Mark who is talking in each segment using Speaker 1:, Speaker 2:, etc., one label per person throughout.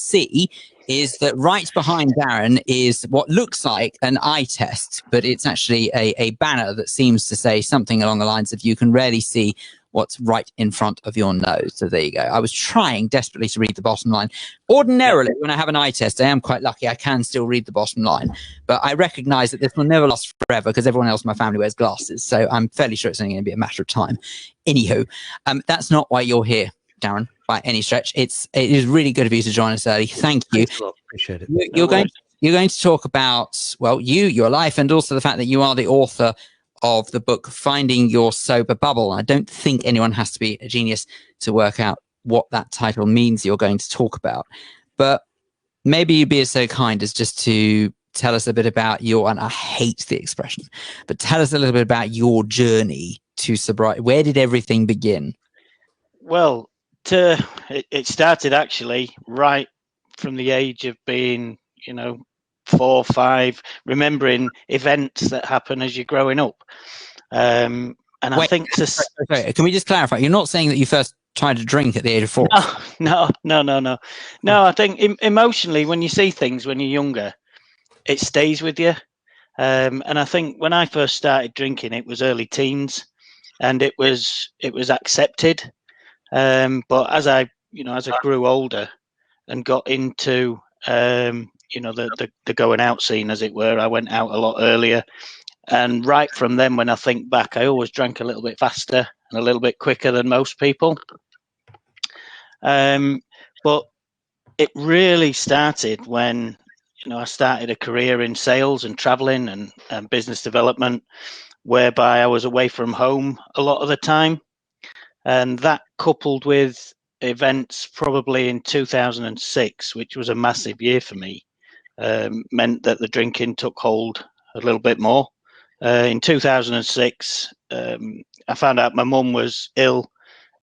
Speaker 1: see is that right behind Darren is what looks like an eye test, but it's actually a banner that seems to say something along the lines of, you can rarely see what's right in front of your nose. So there you go. I was trying desperately to read the bottom line. Ordinarily, when I have an eye test, I am quite lucky. I can still read the bottom line, but I recognize that this will never last forever because everyone else in my family wears glasses. So I'm fairly sure it's only going to be a matter of time. Anywho, that's not why you're here, Darren, by any stretch. It is really good of you to join us early. Thank you.
Speaker 2: Thanks a lot. Appreciate it.
Speaker 1: You're going to talk about, well, your life, and also the fact that you are the author of the book Finding Your Sober Bubble. I don't think anyone has to be a genius to work out what that title means you're going to talk about, but maybe you'd be so kind as just to tell us a bit about your, and I hate the expression, but tell us a little bit about your journey to sobriety. Where did everything begin?
Speaker 3: Well, it started actually right from the age of being, 4 or 5, remembering events that happen as you're growing up. And I think
Speaker 1: sorry, can we just clarify? You're not saying that you first tried to drink at the age of 4?
Speaker 3: No. I think emotionally, when you see things when you're younger, it stays with you. And I think when I first started drinking, it was early teens, and it was accepted. But as I grew older and got into the going out scene, as it were, I went out a lot earlier. And right from then, when I think back, I always drank a little bit faster and a little bit quicker than most people. But it really started when, I started a career in sales and traveling and business development, whereby I was away from home a lot of the time. And that, coupled with events probably in 2006, which was a massive year for me, meant that the drinking took hold a little bit more. In 2006, I found out my mum was ill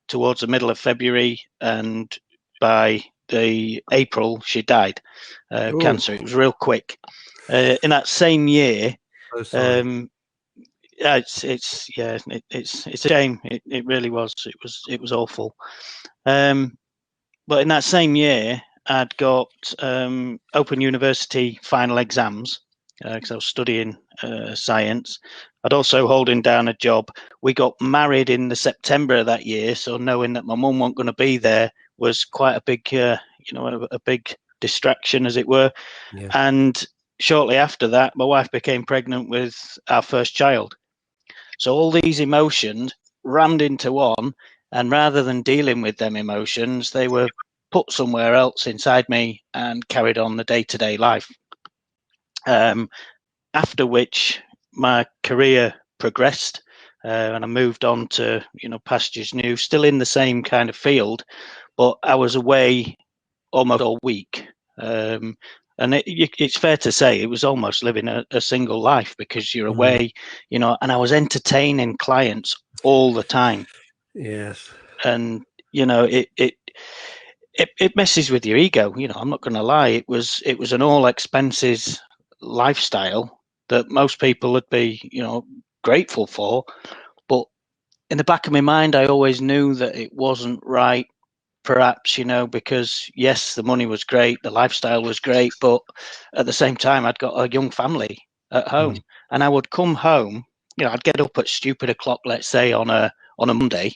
Speaker 3: towards the middle of February, and by the April she died. Cancer. It was real quick. In that same year, it's a shame. It really was. It was awful. But in that same year, I'd got Open University final exams because I was studying science. I'd also holding down a job. We got married in the September of that year, so knowing that my mum wasn't going to be there was quite a big, a big distraction, as it were. Yeah. And shortly after that, my wife became pregnant with our first child. So all these emotions rammed into one, and rather than dealing with them emotions, they were put somewhere else inside me and carried on the day-to-day life. After which my career progressed, and I moved on to, pastures new, still in the same kind of field, but I was away almost all week. And it's fair to say it was almost living a single life, because you're away, and I was entertaining clients all the time.
Speaker 2: Yes.
Speaker 3: And, it messes with your ego. I'm not going to lie. It was an all expenses lifestyle that most people would be, grateful for. But in the back of my mind, I always knew that it wasn't right. Perhaps, because yes, the money was great, the lifestyle was great, but at the same time, I'd got a young family at home, and I would come home. I'd get up at stupid o'clock, let's say on a Monday.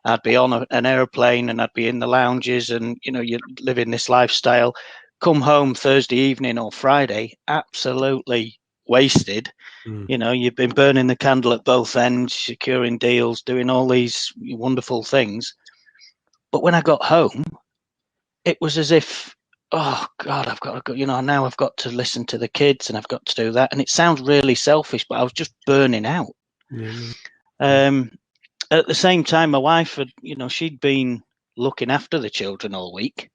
Speaker 3: I'd be on an airplane, and I'd be in the lounges, and you live in this lifestyle. Come home Thursday evening or Friday, absolutely wasted. You've been burning the candle at both ends, securing deals, doing all these wonderful things. But when I got home, it was as if, oh God, I've got to go, now I've got to listen to the kids, and I've got to do that. And it sounds really selfish, but I was just burning out. At the same time, my wife had, she'd been looking after the children all week.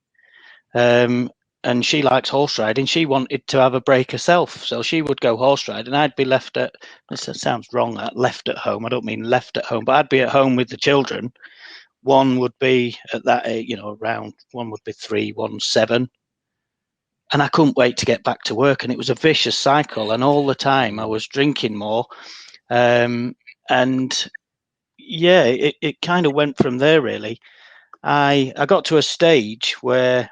Speaker 3: And she likes horse riding. She wanted to have a break herself. So she would go horse riding. I'd be left at, this sounds wrong, left at home. I don't mean left at home, but I'd be at home with the children. One would be at that age, around, one would be 3, 1, 7. And I couldn't wait to get back to work. And it was a vicious cycle. And all the time I was drinking more. And yeah, it kind of went from there, really. I got to a stage where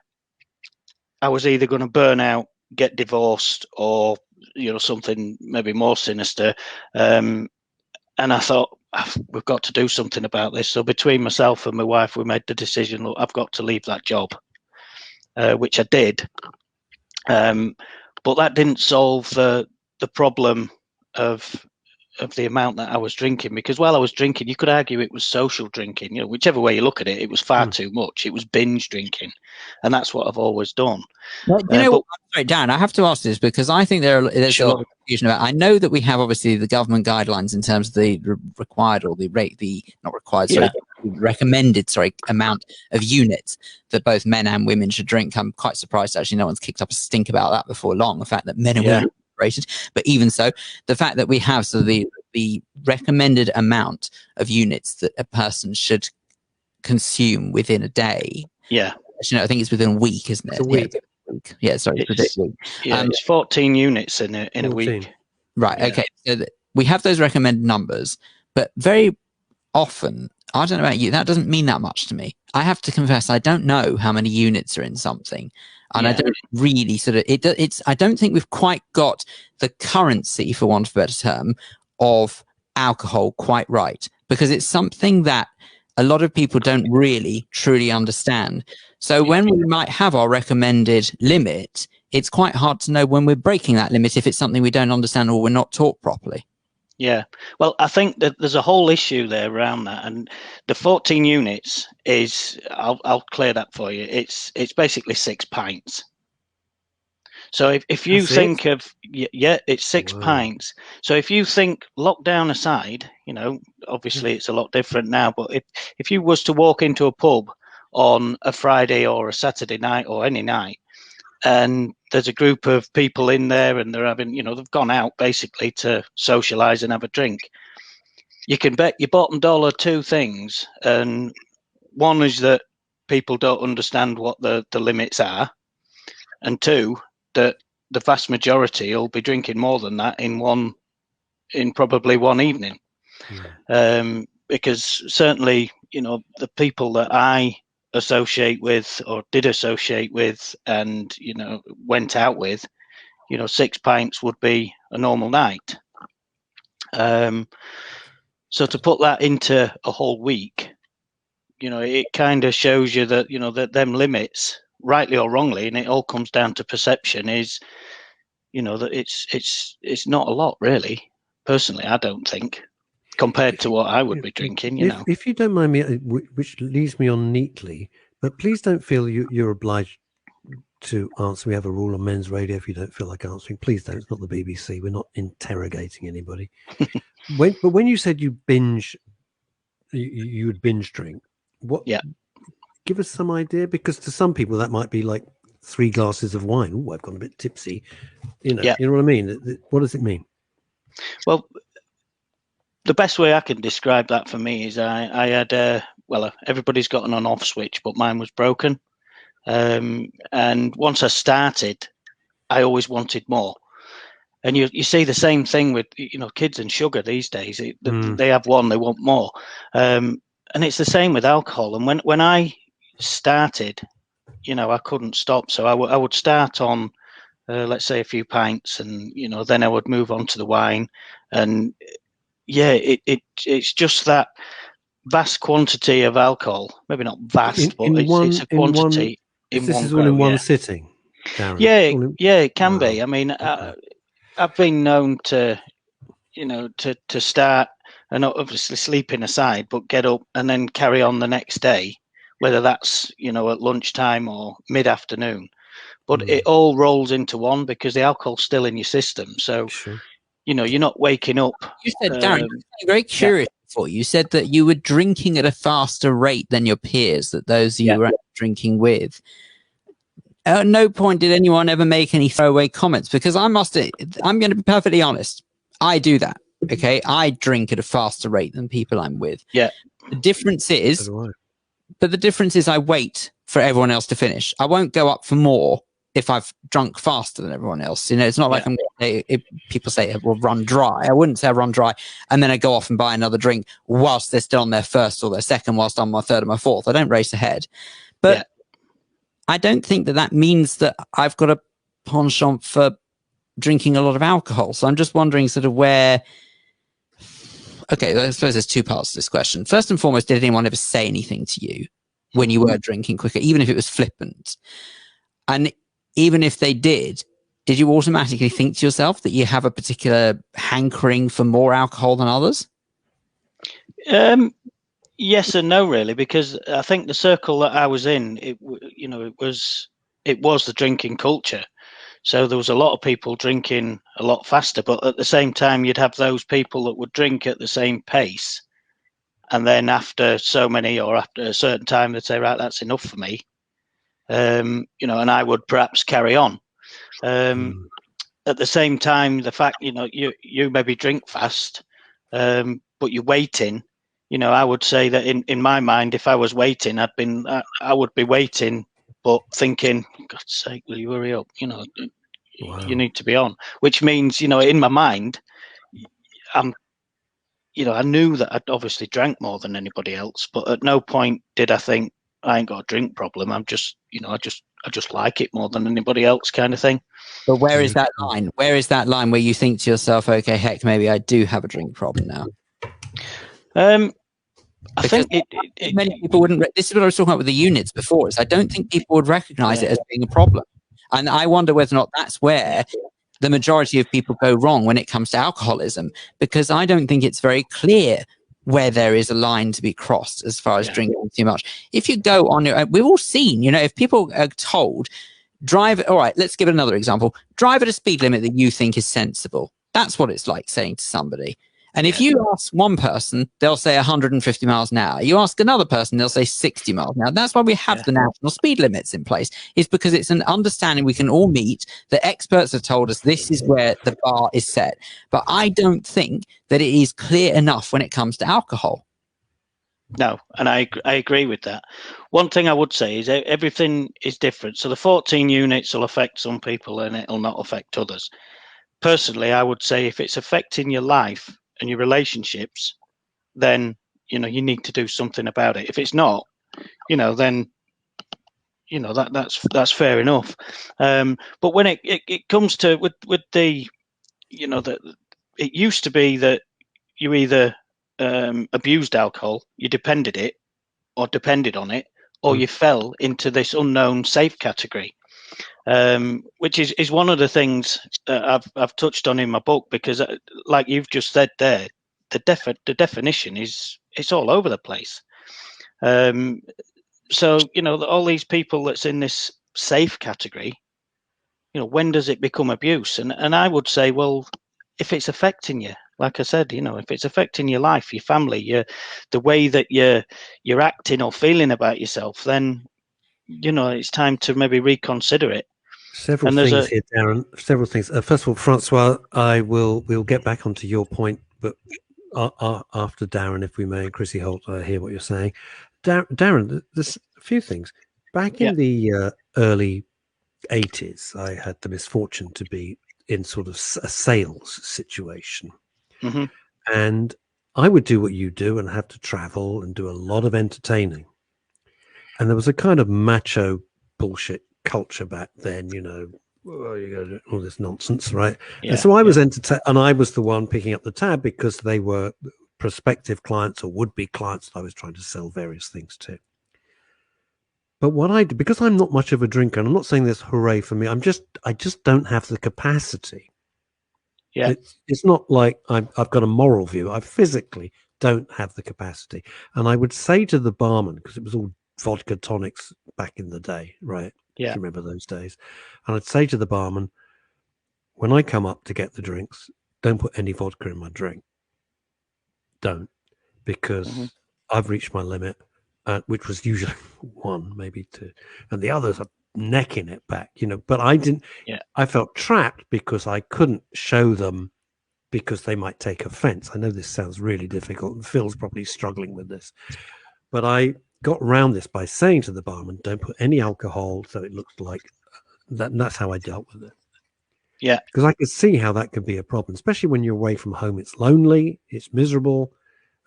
Speaker 3: I was either going to burn out, get divorced, or something maybe more sinister. And I thought, we've got to do something about this. So between myself and my wife, we made the decision, look, I've got to leave that job, which I did. But that didn't solve the problem of the amount that I was drinking, because while I was drinking, you could argue it was social drinking. Whichever way you look at it, it was far too much. It was binge drinking, and that's what I've always done.
Speaker 1: Well, sorry, Dan, I have to ask this because I think there's a lot of confusion about. I know that we have obviously the government guidelines in terms of the required or the rate, the not required, sorry, recommended, amount of units that both men and women should drink. I'm quite surprised actually no one's kicked up a stink about that before long. The fact that men and women. But even so, the fact that we have the recommended amount of units that a person should consume within a day.
Speaker 3: Yeah.
Speaker 1: I think it's within a week, isn't it?
Speaker 2: It's a week.
Speaker 1: Yeah, sorry.
Speaker 3: It's 14 units in a week.
Speaker 1: Right. Yeah. Okay. So we have those recommended numbers, but very often, I don't know about you, that doesn't mean that much to me. I have to confess, I don't know how many units are in something. And I don't really I don't think we've quite got the currency, for want of a better term, of alcohol quite right, because it's something that a lot of people don't really truly understand. So when we might have our recommended limit, it's quite hard to know when we're breaking that limit if it's something we don't understand or we're not taught properly. Yeah.
Speaker 3: Well, I think that there's a whole issue there around that, and the 14 units is, I'll clear that for you. It's basically 6 pints. So if you think of, it's 6 pints. So if you think lockdown aside, obviously it's a lot different now, but if you was to walk into a pub on a Friday or a Saturday night or any night, and there's a group of people in there and they're having, they've gone out basically to socialize and have a drink, you can bet your bottom dollar 2 things. And one is that people don't understand what the limits are. And 2, that the vast majority will be drinking more than that in probably one evening. Because certainly, the people that I associate with or did associate with and went out with, 6 pints would be a normal night. So to put that into a whole week, it kind of shows you that that them limits, rightly or wrongly, and it all comes down to perception, is that it's not a lot, really. Personally, I don't think, compared to what I would be drinking,
Speaker 2: If you don't mind me, which leads me on neatly, but please don't feel you're obliged to answer. We have a rule on men's radio. If you don't feel like answering, please don't. It's not the BBC. We're not interrogating anybody. But when you said you would binge drink, what? Yeah. Give us some idea, because to some people that might be like 3 glasses of wine. Oh, I've gone a bit tipsy. You know what I mean? What does it mean?
Speaker 3: Well, the best way I can describe that for me is I had everybody's got an on-off switch, but mine was broken. And once I started, I always wanted more. And you see the same thing with kids and sugar these days. They have one, they want more. And it's the same with alcohol. And when I started, I couldn't stop. So I would start on, let's say, a few pints, and then I would move on to the wine. And it's just that vast quantity of alcohol. Maybe not vast, but it's a quantity.
Speaker 2: This is all in one sitting, Darren.
Speaker 3: It can be. I mean, I've been known to start, and obviously sleeping aside, but get up and then carry on the next day, whether that's at lunchtime or mid-afternoon. But it all rolls into one because the alcohol's still in your system. So you're not waking up.
Speaker 1: You said, Darren, I'm very curious for you. You said that you were drinking at a faster rate than your peers, that those you were drinking with. At no point did anyone ever make any throwaway comments, because I'm going to be perfectly honest. I do that. Okay. I drink at a faster rate than people I'm with.
Speaker 3: Yeah.
Speaker 1: The difference is, I wait for everyone else to finish. I won't go up for more if I've drunk faster than everyone else. It's not like people say, well, run dry. I wouldn't say I run dry and then I go off and buy another drink whilst they're still on their first or their second, whilst I'm my third or my fourth. I don't race ahead. But I don't think that means that I've got a penchant for drinking a lot of alcohol. So I'm just wondering sort of where. Okay, I suppose there's two parts to this question. First and foremost, did anyone ever say anything to you when you were drinking quicker, even if it was flippant? And even if they did you automatically think to yourself that you have a particular hankering for more alcohol than others?
Speaker 3: Yes and no, really, because I think the circle that I was in, it was the drinking culture. So there was a lot of people drinking a lot faster, but at the same time, you'd have those people that would drink at the same pace, and then after after a certain time, they'd say, "Right, that's enough for me," and I would perhaps carry on. At the same time, the fact you maybe drink fast, but you're waiting. I would say that in my mind, if I was waiting, I would be waiting, but thinking, God's sake, will you hurry up?
Speaker 2: Wow.
Speaker 3: You need to be on. Which means, in my mind, I knew that I'd obviously drank more than anybody else, but at no point did I think I ain't got a drink problem. I'm just, I just like it more than anybody else, kind of thing.
Speaker 1: But where is that line? Where is that line where you think to yourself, okay, heck, maybe I do have a drink problem now?
Speaker 3: I think
Speaker 1: many people wouldn't. This is what I was talking about with the units before. Is I don't think people would recognize it as being a problem, and I wonder whether or not that's where the majority of people go wrong when it comes to alcoholism, because I don't think it's very clear where there is a line to be crossed as far as drinking too much. If you go on your, we've all seen, if people are told, drive, all right, let's give it another example. Drive at a speed limit that you think is sensible. That's what it's like saying to somebody. And if you ask one person, they'll say 150 miles an hour. You ask another person, they'll say 60 miles an hour. That's why we have the national speed limits in place, is because it's an understanding we can all meet. The experts have told us this is where the bar is set. But I don't think that it is clear enough when it comes to alcohol.
Speaker 3: No, and I agree with that. One thing I would say is everything is different. So the 14 units will affect some people and it'll not affect others. Personally, I would say if it's affecting your life and your relationships, then you need to do something about it. If it's not, then that's fair enough. But when it comes to with the it used to be that you either abused alcohol, you depended on it, or you fell into this unknown safe category, which is one of the things I've touched on in my book, because like you've just said there, the definition it's all over the place. So all these people that's in this safe category, when does it become abuse? And I would say, well, if it's affecting you, like I said, if it's affecting your life, your family, the way that you're acting or feeling about yourself, then it's time to maybe reconsider it.
Speaker 2: Several things here, Darren. Several things. First of all, Francois, we'll get back onto your point, but after Darren, if we may, and Chrissy Holt, I hear what you're saying. Darren, there's a few things. Back in the early 80s, I had the misfortune to be in sort of a sales situation.
Speaker 3: Mm-hmm.
Speaker 2: And I would do what you do and have to travel and do a lot of entertaining. And there was a kind of macho bullshit culture back then, you got to do all this nonsense, right?
Speaker 3: Yeah,
Speaker 2: and so I was entertained, and I was the one picking up the tab because they were prospective clients or would-be clients that I was trying to sell various things to. But what I did, because I'm not much of a drinker, and I'm not saying this hooray for me, I just don't have the capacity.
Speaker 3: Yeah.
Speaker 2: It's not like I've got a moral view. I physically don't have the capacity. And I would say to the barman, because it was all vodka tonics back in the day, right?
Speaker 3: Yeah.
Speaker 2: If you remember those days. And I'd say to the barman, when I come up to get the drinks, don't put any vodka in my drink. Don't. Because I've reached my limit, which was usually one, maybe two. And the others are necking it back, but I didn't.
Speaker 3: Yeah.
Speaker 2: I felt trapped because I couldn't show them, because they might take offense. I know this sounds really difficult, and Phil's probably struggling with this, but I got around this by saying to the barman, don't put any alcohol, so it looks like that. And that's how I dealt with it.
Speaker 3: Yeah.
Speaker 2: Because I could see how that could be a problem, especially when you're away from home. It's lonely, it's miserable.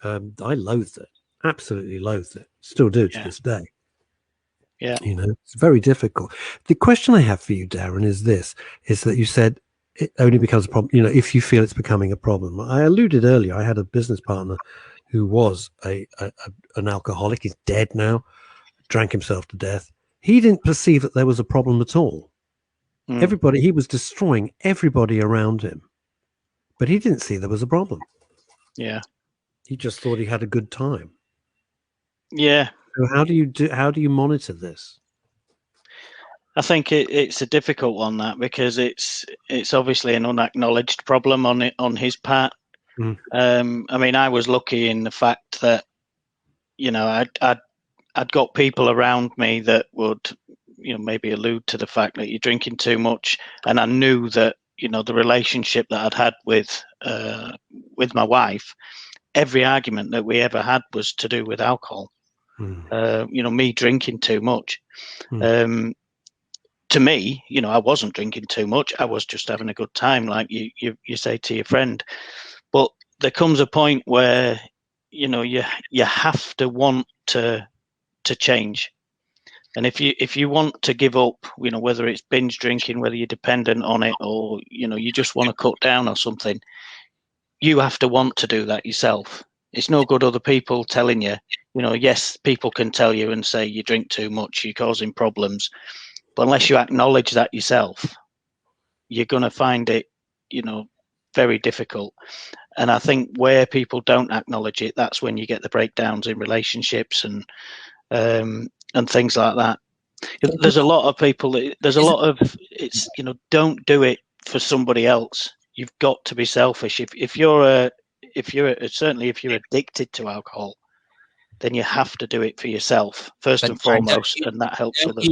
Speaker 2: I loathed it, absolutely loathed it, still do to this day.
Speaker 3: Yeah.
Speaker 2: It's very difficult. The question I have for you, Darren, is this: is that you said it only becomes a problem, if you feel it's becoming a problem. I alluded earlier. I had a business partner who was an alcoholic. He's dead now. Drank himself to death. He didn't perceive that there was a problem at all. He was destroying everybody around him, but he didn't see there was a problem.
Speaker 3: Yeah.
Speaker 2: He just thought he had a good time.
Speaker 3: Yeah.
Speaker 2: So how do you monitor this?
Speaker 3: I think it's a difficult one, that, because it's obviously an unacknowledged problem on his part. I mean, I was lucky in the fact that, I'd got people around me that would, maybe allude to the fact that you're drinking too much, and I knew that, the relationship that I'd had with my wife, every argument that we ever had was to do with alcohol. Me drinking too much. To me, I wasn't drinking too much. I was just having a good time, like you say to your friend. But there comes a point where, you have to want to change. And if you want to give up, whether it's binge drinking, whether you're dependent on it, or, you just want to cut down or something, you have to want to do that yourself. It's no good other people telling you, yes, people can tell you and say you drink too much, you're causing problems. But unless you acknowledge that yourself, you're going to find it, very difficult. And I think where people don't acknowledge it, that's when you get the breakdowns in relationships and things like that. There's a lot of people. It's don't do it for somebody else. You've got to be selfish. If you're addicted to alcohol, then you have to do it for yourself first and foremost, and that helps others.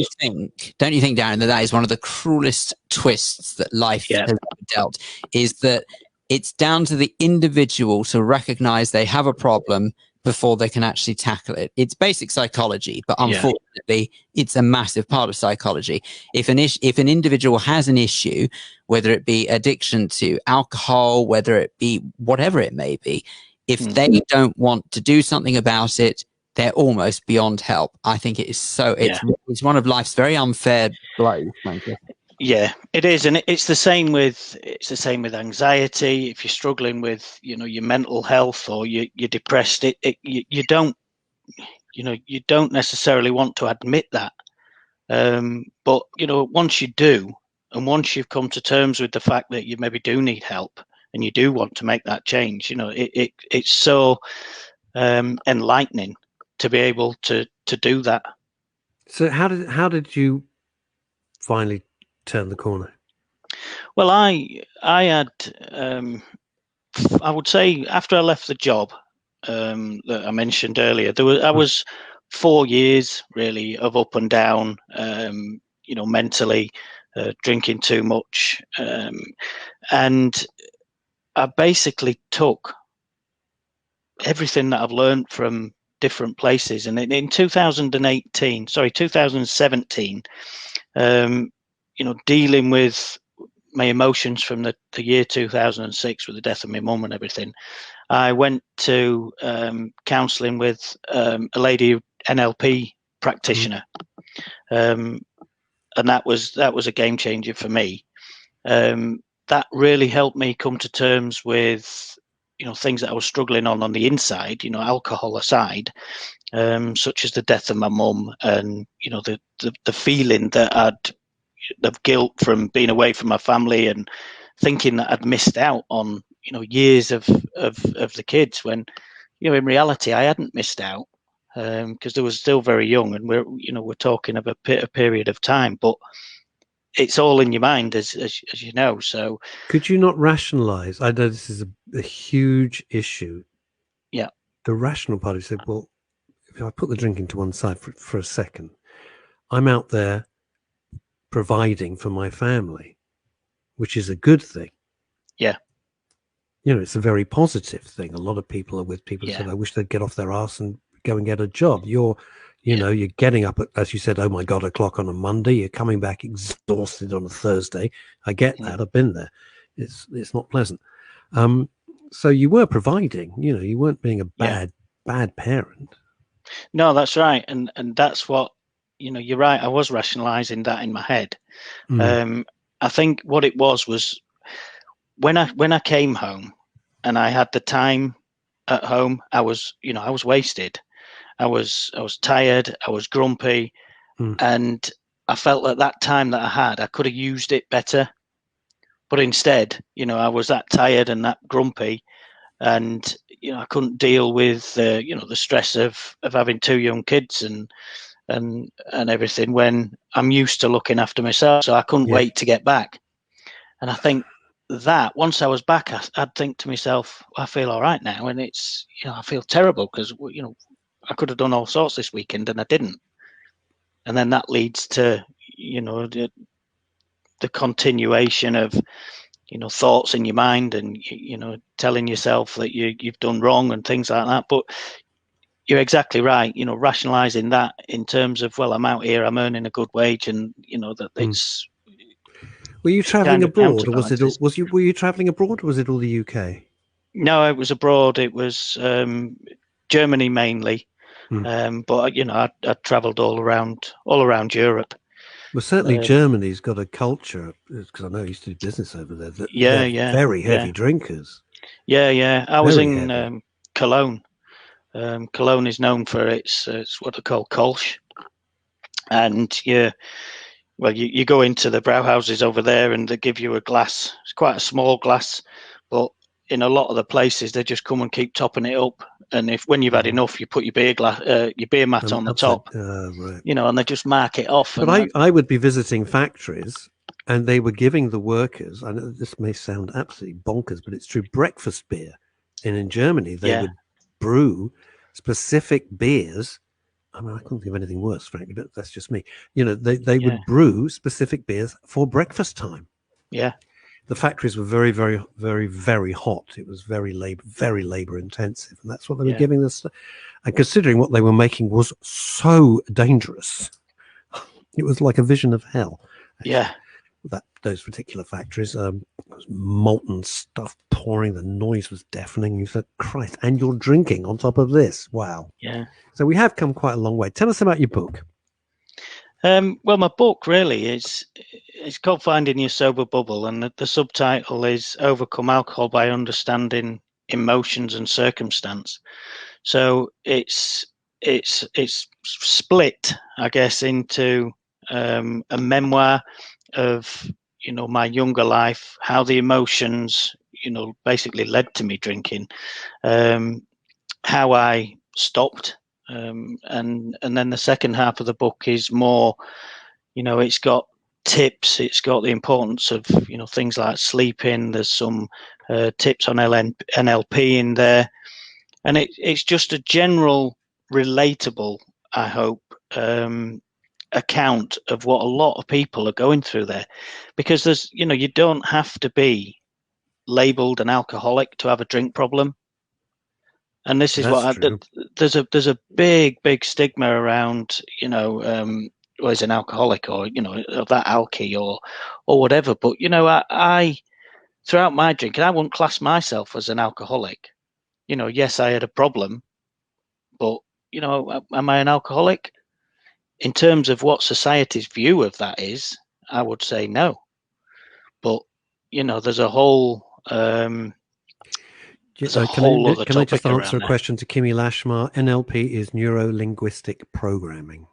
Speaker 1: Don't you think, Darren, that is one of the cruelest twists that life has dealt? Is that it's down to the individual to recognize they have a problem before they can actually tackle it. It's basic psychology, but unfortunately, it's a massive part of psychology. If an individual has an issue, whether it be addiction to alcohol, whether it be whatever it may be, if they don't want to do something about it, they're almost beyond help. I think it is so. It's one of life's very unfair blows, frankly.
Speaker 3: Yeah, it is, and it's the same with anxiety. If you're struggling with your mental health, or you're depressed, you don't necessarily want to admit that. But once you do, and once you've come to terms with the fact that you maybe do need help and you do want to make that change, it's so enlightening to be able to do that.
Speaker 2: So how did you finally turn the corner?
Speaker 3: Well, I had I would say after I left the job that I mentioned earlier, I was 4 years really of up and down, mentally, drinking too much, and I basically took everything that I've learned from different places. And in 2017, dealing with my emotions from the year 2006 with the death of my mum and everything, I went to counselling with a lady, NLP practitioner, and that was a game changer for me. That really helped me come to terms with things that I was struggling on the inside, alcohol aside, such as the death of my mum, and the feeling that of guilt from being away from my family and thinking that I'd missed out on years of the kids, when in reality I hadn't missed out, because they were still very young, and we're talking of a period of time, but it's all in your mind, as you know. So
Speaker 2: could you not rationalize? I know this is a huge issue.
Speaker 3: Yeah.
Speaker 2: The rational part, you said, well, if I put the drinking to one side for a second, I'm out there providing for my family, which is a good thing.
Speaker 3: Yeah.
Speaker 2: It's a very positive thing. A lot of people are with people who say, I wish they'd get off their ass and go and get a job. You're getting up at, as you said, oh my God, o'clock on a Monday. You're coming back exhausted on a Thursday. I get that. I've been there. It's not pleasant. So you were providing, you weren't being a bad parent.
Speaker 3: No, that's right. And that's what you know, you're right. I was rationalising that in my head.
Speaker 2: Mm.
Speaker 3: I think what it was when I came home and I had the time at home, I was wasted. I was tired. I was grumpy, and I felt at that time that I could have used it better. But instead, you know, I was that tired and that grumpy, and you know, I couldn't deal with the stress of having two young kids and everything when I'm used to looking after myself. So I couldn't wait to get back. And I think that once I was back, I'd think to myself, I feel all right now, and it's, you know, I feel terrible because, you know, I could have done all sorts this weekend and I didn't. And then that leads to, you know, the continuation of, you know, thoughts in your mind and, you know, telling yourself that you've done wrong and things like that. But you're exactly right. You know, rationalizing that in terms of, well, I'm out here, I'm earning a good wage, and you know that it's.
Speaker 2: Were you traveling
Speaker 3: kind of
Speaker 2: abroad, or was it?
Speaker 3: counterbalances.
Speaker 2: Were you traveling abroad, or was it all the UK?
Speaker 3: No, it was abroad. It was Germany mainly, but you know, I travelled all around Europe.
Speaker 2: Well, certainly Germany's got a culture, because I know I used to do business over there. That they're very heavy drinkers.
Speaker 3: Yeah. I was
Speaker 2: Very
Speaker 3: in Cologne. Cologne is known for it's what they call Kolsch, and well, you go into the brauhouses over there and they give you a glass. It's quite a small glass, but in a lot of the places they just come and keep topping it up. And when you've had enough, you put your beer mat on the top,
Speaker 2: right.
Speaker 3: you know, and they just mark it off.
Speaker 2: But I would be visiting factories, and they were giving the workers. I know this may sound absolutely bonkers, but it's true. Breakfast beer, and in Germany they would brew specific beers. I mean, I couldn't think of anything worse, frankly, but that's just me. You know, they would brew specific beers for breakfast time.
Speaker 3: Yeah.
Speaker 2: The factories were very, very, very, very hot. It was very labor intensive. And that's what they were giving us. And considering what they were making was so dangerous, it was like a vision of hell. Actually.
Speaker 3: Yeah.
Speaker 2: Those particular factories, was molten stuff pouring. The noise was deafening. You said, Christ, and you're drinking on top of this. Wow.
Speaker 3: Yeah.
Speaker 2: So we have come quite a long way. Tell us about your book.
Speaker 3: Well, my book really it's called Finding Your Sober Bubble, and the subtitle is Overcome Alcohol by Understanding Emotions and Circumstance. So it's split, I guess, into a memoir of, you know, my younger life, how the emotions, you know, basically led to me drinking, how I stopped, and then the second half of the book is more, you know, it's got tips, it's got the importance of, you know, things like sleeping. There's some tips on NLP in there, and it's just a general, relatable, I hope, account of what a lot of people are going through there, because there's, you know, you don't have to be labeled an alcoholic to have a drink problem. And this is there's a big stigma around, you know, well, he's an alcoholic, or, you know, that alky or whatever. But, you know, I throughout my drinking, I wouldn't class myself as an alcoholic. You know, yes, I had a problem, but, you know, am I an alcoholic? In terms of what society's view of that is, I would say no. But, you know, there's a whole
Speaker 2: Can I just answer a question to Kimmy Lashmar? NLP is neuro-linguistic programming.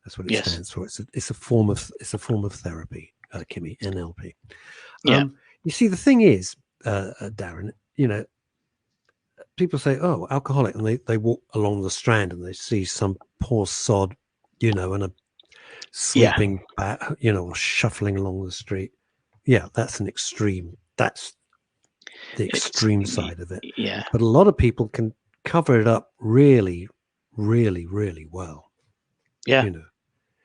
Speaker 2: That's what it stands for. It's a form of therapy, Kimmy. NLP. You see, the thing is, Darren, you know, people say, "Oh, alcoholic," and they walk along the Strand and they see some poor sod, you know, and a sleeping bat, you know, or shuffling along the street. Yeah, that's an extreme. That's the extreme side of it.
Speaker 3: Yeah.
Speaker 2: But a lot of people can cover it up really, really, really well.
Speaker 3: Yeah.
Speaker 2: You know.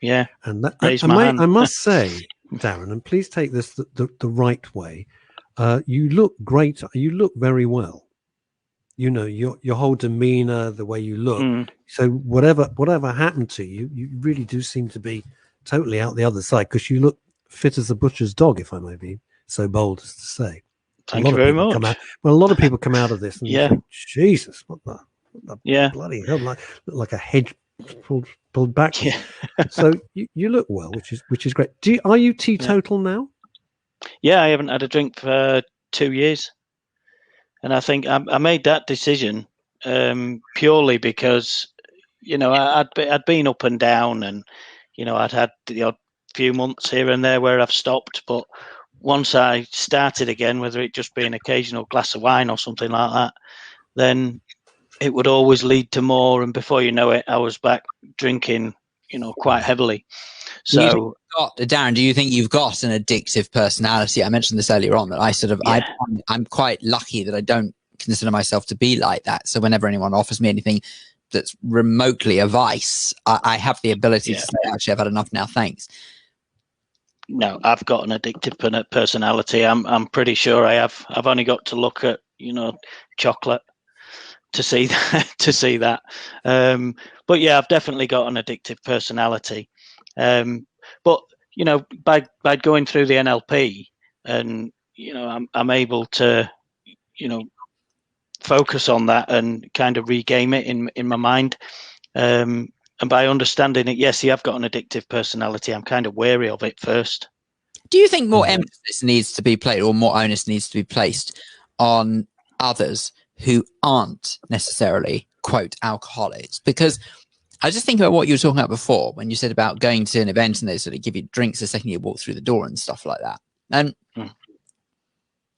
Speaker 3: Yeah.
Speaker 2: And that, I must say, Darren, and please take this the right way. You look great. You look very well. You know, your whole demeanor, the way you look. So whatever happened to you, you really do seem to be totally out the other side, because you look fit as a butcher's dog, if I may be so bold as to say.
Speaker 3: Thank you very much.
Speaker 2: A lot of people come out of this and think, Jesus, what the
Speaker 3: Yeah.
Speaker 2: bloody hell, like a hedge pulled back.
Speaker 3: Yeah.
Speaker 2: So you look well, which is great. Are you teetotal now?
Speaker 3: Yeah, I haven't had a drink for 2 years, and I think I made that decision purely because I'd been up and down, and I'd had the odd few months here and there where I've stopped, but once I started again, whether it just be an occasional glass of wine or something like that, then it would always lead to more, and before you know it, I was back drinking, quite heavily. So,
Speaker 1: Darren, do you think you've got an addictive personality? I mentioned this earlier on, that I'm quite lucky that I don't consider myself to be like that. So whenever anyone offers me anything that's remotely a vice, I have the ability to say, actually, I've had enough now, thanks.
Speaker 3: No, I've got an addictive personality. I'm pretty sure I have. I've only got to look at chocolate to see that. But yeah, I've definitely got an addictive personality. But by going through the NLP, and I'm able to focus on that and kind of regame it in my mind. And by understanding it, yes, you have got an addictive personality. I'm kind of wary of it first.
Speaker 1: Do you think more emphasis needs to be placed, or more onus needs to be placed on others who aren't necessarily, quote, alcoholics? Because I was just thinking about what you were talking about before, when you said about going to an event and they sort of give you drinks the second you walk through the door and stuff like that. And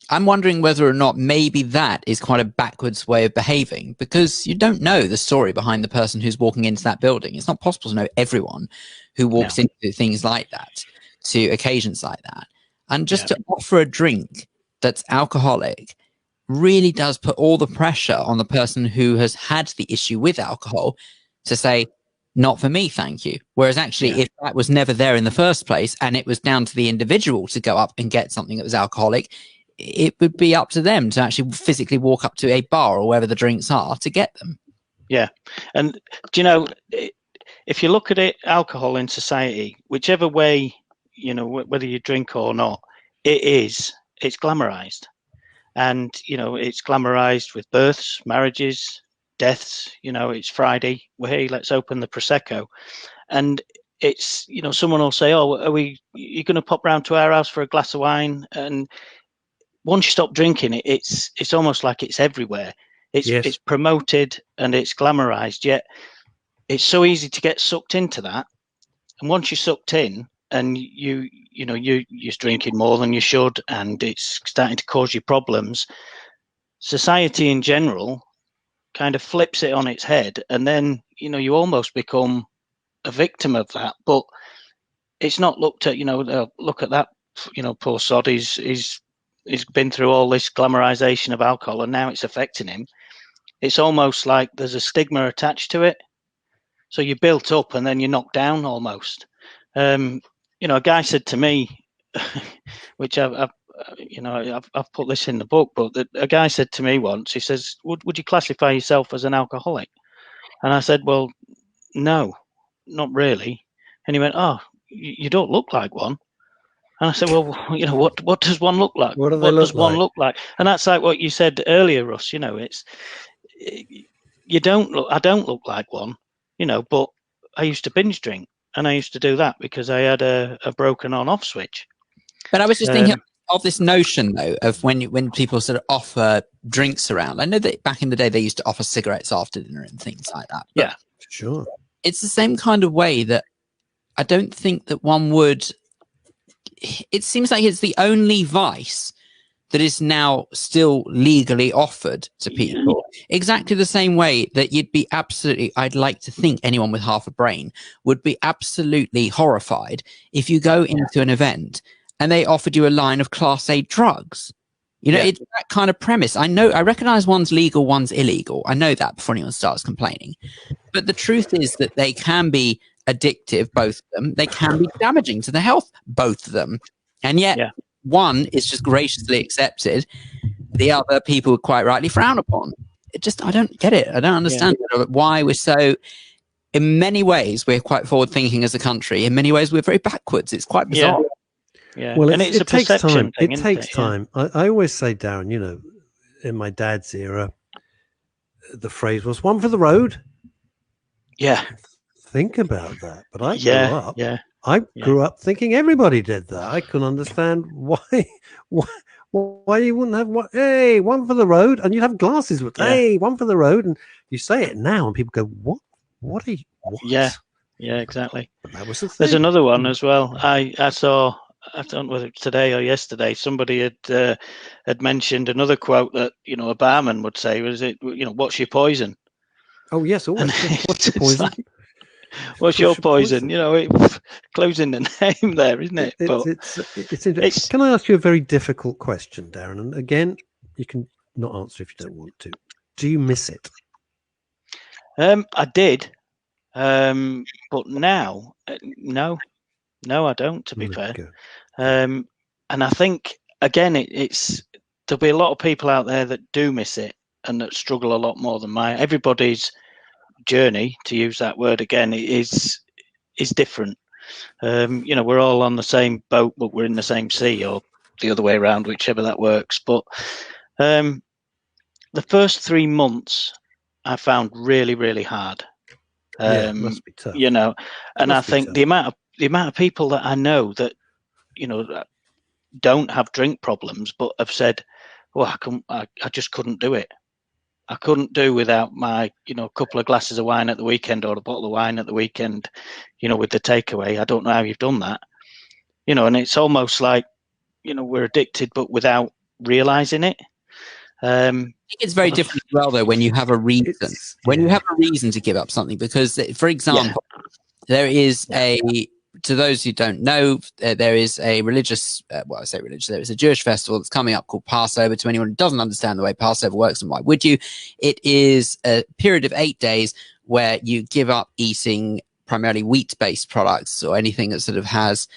Speaker 1: I'm wondering whether or not maybe that is quite a backwards way of behaving, because you don't know the story behind the person who's walking into that building. It's not possible to know everyone who walks into things like that, to occasions like that. And just to offer a drink that's alcoholic really does put all the pressure on the person who has had the issue with alcohol to say, not for me, thank you. Whereas actually, if that was never there in the first place and it was down to the individual to go up and get something that was alcoholic, it would be up to them to actually physically walk up to a bar or wherever the drinks are to get them. Yeah.
Speaker 3: And if you look at it, alcohol in society, whichever way, whether you drink or not, it's glamorized. And, it's glamorized with births, marriages, deaths. It's Friday. Well, hey, let's open the Prosecco. And it's, someone will say, oh, you're going to pop round to our house for a glass of wine? And once you stop drinking it, it's almost like it's everywhere. It's promoted and it's glamorized, yet it's so easy to get sucked into that. And once you're sucked in and you're drinking more than you should, and it's starting to cause you problems, society in general kind of flips it on its head, and then you almost become a victim of that. But it's not looked at. Look at that. Poor sod. He's been through all this glamorization of alcohol, and now it's affecting him. It's almost like there's a stigma attached to it. So you're built up and then you're knocked down almost. A guy said to me, which I've put this in the book, but a guy said to me once, he says, would you classify yourself as an alcoholic? And I said, well, no, not really. And he went, oh, you don't look like one. And I said, well, what does one look like?
Speaker 2: What does
Speaker 3: one look like? And that's like what you said earlier, Russ. I don't look like one, but I used to binge drink, and I used to do that because I had a broken on-off switch.
Speaker 1: But I was just thinking of this notion, though, of when people sort of offer drinks around. I know that back in the day they used to offer cigarettes after dinner and things like that.
Speaker 3: Yeah,
Speaker 2: sure.
Speaker 1: It's the same kind of way that I don't think that one would. It seems like it's the only vice that is now still legally offered to people. Exactly the same way that you'd be absolutely, I'd like to think anyone with half a brain would be absolutely horrified if you go into an event and they offered you a line of Class A drugs. It's that kind of premise. I recognize one's legal, one's illegal. I know that before anyone starts complaining. But the truth is that they can be addictive, both of them. They can be damaging to the health, both of them. And yet one is just graciously accepted. The other people quite rightly frown upon. I don't get it. I don't understand why we're so, in many ways, we're quite forward thinking as a country. In many ways, we're very backwards. It's quite bizarre.
Speaker 3: Yeah.
Speaker 2: Well,
Speaker 3: and
Speaker 2: it takes time.
Speaker 3: Thing,
Speaker 2: it takes time. I always say, Darren, in my dad's era, the phrase was one for the road.
Speaker 3: Yeah.
Speaker 2: think about that, but I
Speaker 3: Yeah.
Speaker 2: grew up thinking everybody did that. I couldn't understand why why you wouldn't have one. Hey, one for the road, and you'd have glasses with.
Speaker 3: Yeah.
Speaker 2: Hey, one for the road, and you say it now, and people go, "What? What are you? What?"
Speaker 3: Yeah, exactly.
Speaker 2: But that was the thing.
Speaker 3: There's another one as well. I saw. I don't know whether it's today or yesterday. Somebody had mentioned another quote that a barman would say was it. What's your poison?
Speaker 2: Oh yes, always.
Speaker 3: And
Speaker 2: What's your
Speaker 3: it's
Speaker 2: poison?
Speaker 3: like, what's your poison? It clues in the name there, isn't it?
Speaker 2: It's interesting. Can I ask you a very difficult question, Darren? And again, you can not answer if you don't want to. Do you miss it?
Speaker 3: I did, but now, no, I don't. To be fair, and I think again, there'll be a lot of people out there that do miss it and that struggle a lot more than mine. Everybody's journey, to use that word again, is different. We're all on the same boat, but we're in the same sea, or the other way around, whichever that works. But the first 3 months I found really, really hard.
Speaker 2: Yeah, it must be tough.
Speaker 3: And I think the amount of people that I know that don't have drink problems, but have said, "Well, I just couldn't do it. I couldn't do without my, couple of glasses of wine at the weekend or a bottle of wine at the weekend, with the takeaway. I don't know how you've done that." And it's almost like, we're addicted, but without realizing it.
Speaker 1: I think it's very different as well, though, when you have a reason. You have a reason to give up something, because, for example, there is to those who don't know, there is a religious, I say religious, there is a Jewish festival that's coming up called Passover. To anyone who doesn't understand the way Passover works, and why would you? It is a period of 8 days where you give up eating primarily wheat-based products or anything that sort of has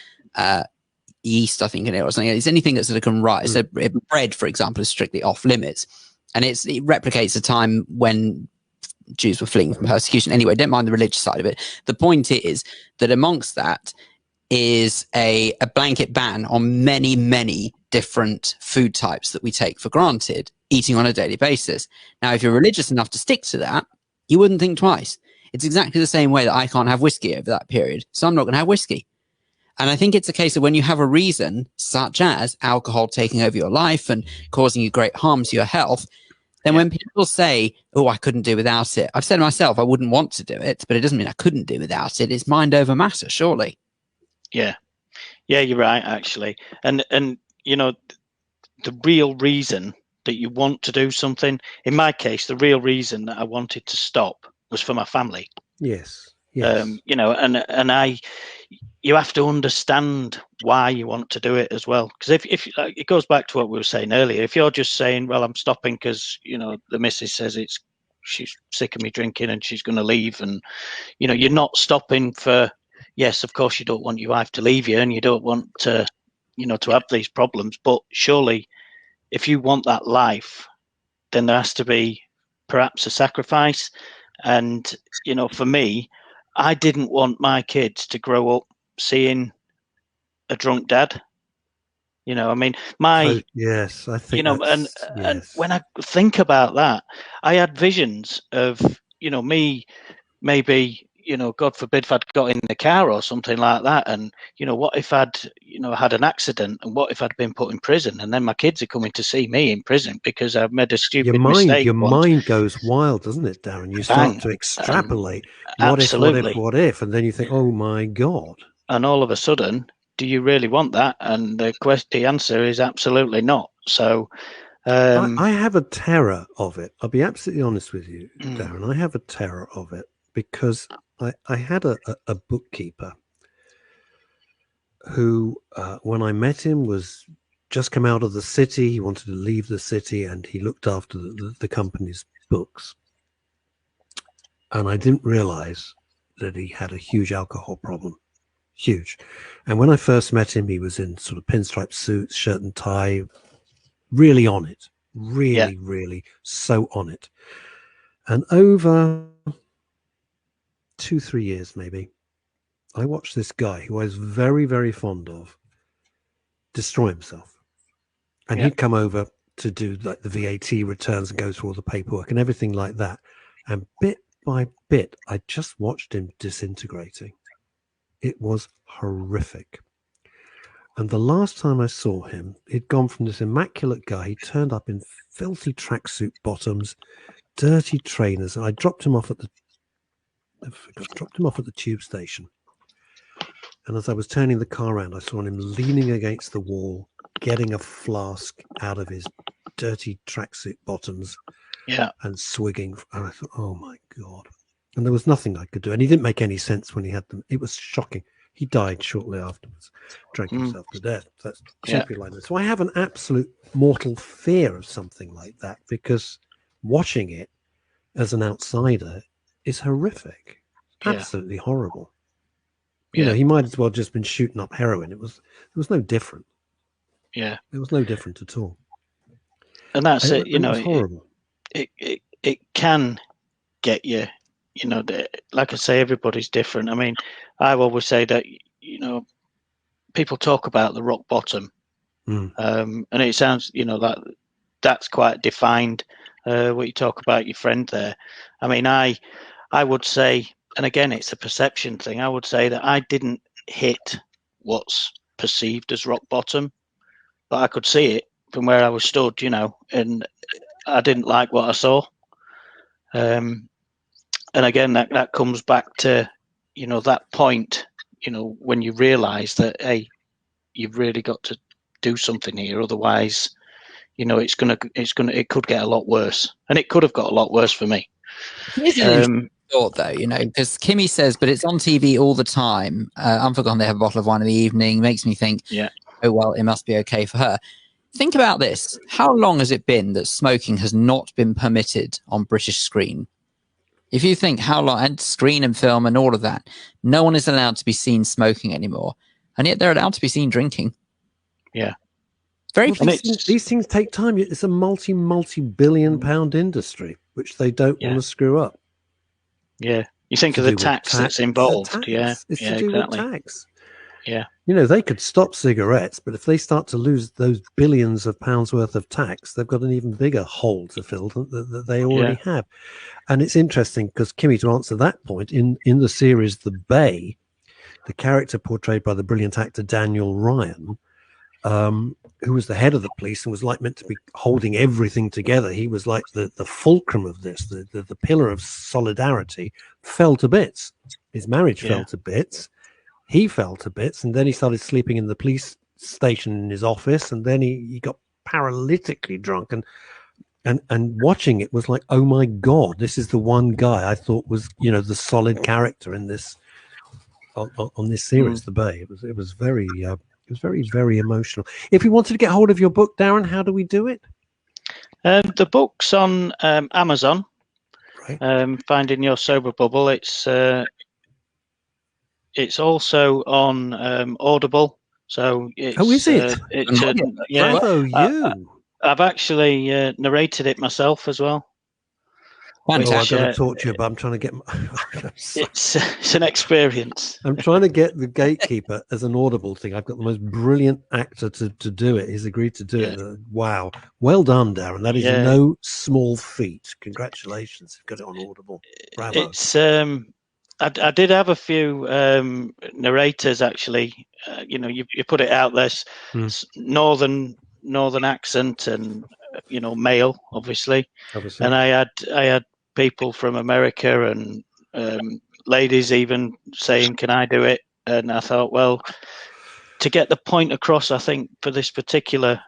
Speaker 1: yeast, I think, in it, or something. It's anything that sort of can rise. So bread, for example, is strictly off limits, and it replicates a time when Jews were fleeing from persecution. Anyway, don't mind the religious side of it. The point is that amongst that is a blanket ban on many, many different food types that we take for granted, eating on a daily basis. Now, if you're religious enough to stick to that, you wouldn't think twice. It's exactly the same way that I can't have whiskey over that period, so I'm not going to have whiskey. And I think it's a case of when you have a reason, such as alcohol taking over your life and causing you great harm to your health, then when people say, "Oh, I couldn't do without it," I've said to myself, I wouldn't want to do it, but it doesn't mean I couldn't do without it. It's mind over matter, surely.
Speaker 3: Yeah, you're right, actually. And the real reason that you want to do something, in my case, the real reason that I wanted to stop was for my family.
Speaker 2: Yes.
Speaker 3: And you have to understand why you want to do it as well. Because if it goes back to what we were saying earlier, if you're just saying, "Well, I'm stopping because the missus says she's sick of me drinking and she's going to leave," and you're not stopping for, yes, of course you don't want your wife to leave you and you don't want to to have these problems, but surely if you want that life, then there has to be perhaps a sacrifice. And for me, I didn't want my kids to grow up seeing a drunk dad. I mean,
Speaker 2: yes, I think
Speaker 3: and when I think about that, I had visions of me maybe God forbid if I'd got in the car or something like that, and what if I'd had an accident, and what if I'd been put in prison, and then my kids are coming to see me in prison because I've made a stupid mistake.
Speaker 2: Your mind goes wild, doesn't it, Darren? You start to extrapolate. What if, and then you think, "Oh my God!" And
Speaker 3: all of a sudden, do you really want that? And the answer is absolutely not. So
Speaker 2: I have a terror of it. I'll be absolutely honest with you, Darren. I have a terror of it because I had a bookkeeper who, when I met him, was just come out of the city. He wanted to leave the city, and he looked after the company's books. And I didn't realize that he had a huge alcohol problem. Huge. And when I first met him, he was in sort of pinstripe suits, shirt and tie, really on it. Really so on it. And over 2-3 years, maybe, I watched this guy who I was very, very fond of destroy himself. And he'd come over to do like the VAT returns and go through all the paperwork and everything like that. And bit by bit, I just watched him disintegrating. It was horrific. And the last time I saw him, he'd gone from this immaculate guy. He turned up in filthy tracksuit bottoms, dirty trainers, and I dropped him off at the tube station. And as I was turning the car around, I saw him leaning against the wall, getting a flask out of his dirty tracksuit bottoms, and swigging. And I thought, oh my God. And there was nothing I could do. And he didn't make any sense when he had them. It was shocking. He died shortly afterwards, drank himself to death. That's simply like that. So I have an absolute mortal fear of something like that, because watching it as an outsider is horrific, absolutely horrible. You know, he might as well just been shooting up heroin. It was no different. Yeah, it was no different at all.
Speaker 3: And that's it. You know,
Speaker 2: it's horrible.
Speaker 3: It can get you. You know, like I say, everybody's different. I mean, I always say that, you know, people talk about the rock bottom, and it sounds, you know, that's quite defined. What you talk about your friend there. I mean, I would say, and again, it's a perception thing. I would say that I didn't hit what's perceived as rock bottom, but I could see it from where I was stood, you know, and I didn't like what I saw. And again, that comes back to, you know, that point, you know, when you realise that, hey, you've really got to do something here, otherwise, you know, it could get a lot worse, and it could have got a lot worse for me.
Speaker 1: Thought though, you know, because Kimmy says, but it's on TV all the time. I'm forgotten they have a bottle of wine in the evening. Makes me think, oh well, it must be okay for her. Think about this: how long has it been that smoking has not been permitted on British screen? If you think how long, and screen and film and all of that, no one is allowed to be seen smoking anymore, and yet they're allowed to be seen drinking.
Speaker 3: Yeah,
Speaker 1: very.
Speaker 2: Well, these things take time. It's a multi-billion pound industry, which they don't want to screw up.
Speaker 3: Yeah, you think of the tax that's involved.
Speaker 2: It's to do with tax.
Speaker 3: Yeah,
Speaker 2: you know, they could stop cigarettes, but if they start to lose those billions of pounds worth of tax, they've got an even bigger hole to fill that they already have. And it's interesting because, Kimmy, to answer that point, in the series The Bay, the character portrayed by the brilliant actor Daniel Ryan, who was the head of the police and was like meant to be holding everything together. He was like the fulcrum of this, the pillar of solidarity, fell to bits. His marriage fell to bits. He fell to bits, and then he started sleeping in the police station in his office, and then he got paralytically drunk, and watching it was like, oh my God, this is the one guy I thought was, you know, the solid character in this on this series, The Bay. It was very very emotional. If we wanted to get hold of your book, Darren, how do we do it?
Speaker 3: The book's on Amazon. Right. Finding Your Sober Bubble. It's also on Audible. So it's,
Speaker 2: is it? Bravo, you!
Speaker 3: I've actually narrated it myself as well.
Speaker 2: I've got to talk to you about. I'm trying to get.
Speaker 3: It's an experience.
Speaker 2: I'm trying to get the Gatekeeper as an Audible thing. I've got the most brilliant actor to do it. He's agreed to do it. Wow, well done, Darren. That is no small feat. Congratulations, you've got it on Audible. Bravo.
Speaker 3: It's I did have a few narrators actually. You know, you put it out there, northern accent, and you know, male, obviously. And I had people from America and ladies even saying, "Can I do it?" And I thought, well, to get the point across, I think for this particular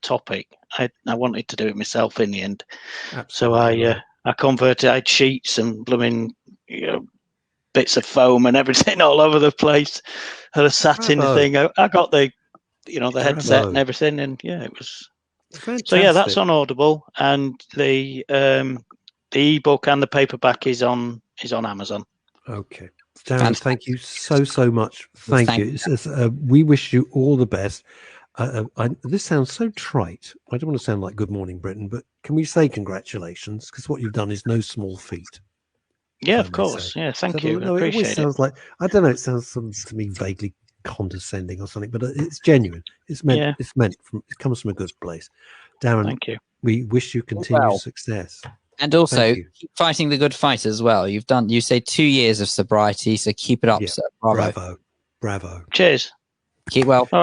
Speaker 3: topic, I wanted to do it myself in the end. Absolutely. So I converted. I had sheets and blooming, you know, bits of foam and everything all over the place. And a satin thing. I got the, you know, the headset and everything, and it was. Fantastic. So that's on Audible, and the ebook and the paperback is on Amazon.
Speaker 2: Okay, Darren, thank you so much. Thank you. We wish you all the best. This sounds so trite. I don't want to sound like Good Morning Britain, but can we say congratulations? Because what you've done is no small feat.
Speaker 3: Yeah, of course. Yeah, thank you.
Speaker 2: No, it always sounds like, I don't know. It sounds to me vaguely condescending or something, but it's genuine. It's meant. It comes from a good place. Darren,
Speaker 3: thank you.
Speaker 2: We wish you continued success.
Speaker 1: And also
Speaker 2: Thank you.
Speaker 1: keep fighting the good fight as well. You say 2 years of sobriety, so keep it up,
Speaker 2: Yeah.
Speaker 1: sir. Bravo.
Speaker 2: Bravo. Bravo.
Speaker 3: Cheers.
Speaker 1: Keep well.